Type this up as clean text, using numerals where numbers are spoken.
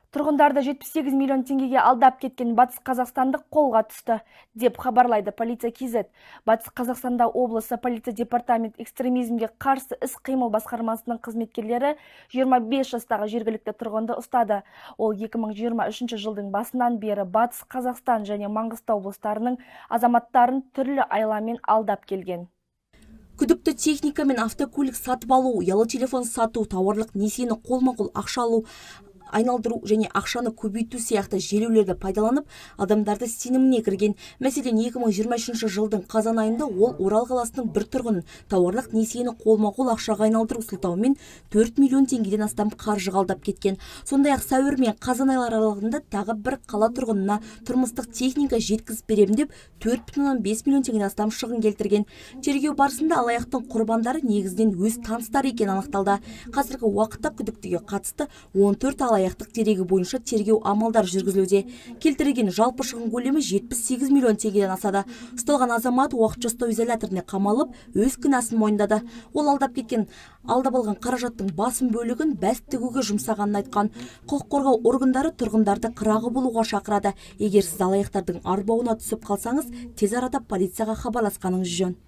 Тұрғындарды 78 миллион теңгеге алдап кеткен батыс қазақстандық қолға түсті, деп хабарлайды полиция KZ. Батыс Қазақстанда облысы полиция департамент экстремизмге қарсы іс-қимыл басқармасының қызметкерлері 25 жастағы жергілікті тұрғынды ұстады. Ол 2023 жылдың басынан бері Батыс Қазақстан және Маңғыстау облыстарының азаматтарын түрлі айламен алдап келген. Күдікті техника мен автокөлік сатып алу, ұялы телефон сату, тауарлық несиені қолма-қол ақша алу, айналдыру және ақшаны көбейту сияқты желеулерді пайдаланып, адамдарды сеніміне кірген. Мәселен, 2023 жылдың қазан айында ол Орал қаласының бір тұрғынын тауарлық несиені қолма-қол ақшаға айналдыру сылтауымен 4 миллион теңгеден астам қаржы алдап кеткен. Сондай-ақ сәуір мен қазан айлары аралығында тағы бір қала тұрғынына тұрмыстық техника жеткізіп беремін деп 4,5 миллион теңгеден астам шығын келтірген. Тергеу барысында алаяқтың құрбандары негізінен өз таныстары екені анықталды. Қазіргі уақытта күдіктіге қатысты 14 алаяқтық дерегі бойынша тергеу амалдар жүргізілуде. Келтірілген жалпы шығын көлемі 78 миллион теңгеден асады. Ұсталған азамат уақытша ұстау изоляторына қамалып, өз кінәсін мойындады. Ол алдап алған қаражаттың басым бөлігін бәс тігуге жұмсағанын айтқан. Құқық қорғау органдары тұрғындарды қырағы болуға шақырады. Егер сіз алаяқтардың арбауына түсіп қалсаңыз, тез арада полицияға хабарласқаныңыз жөн.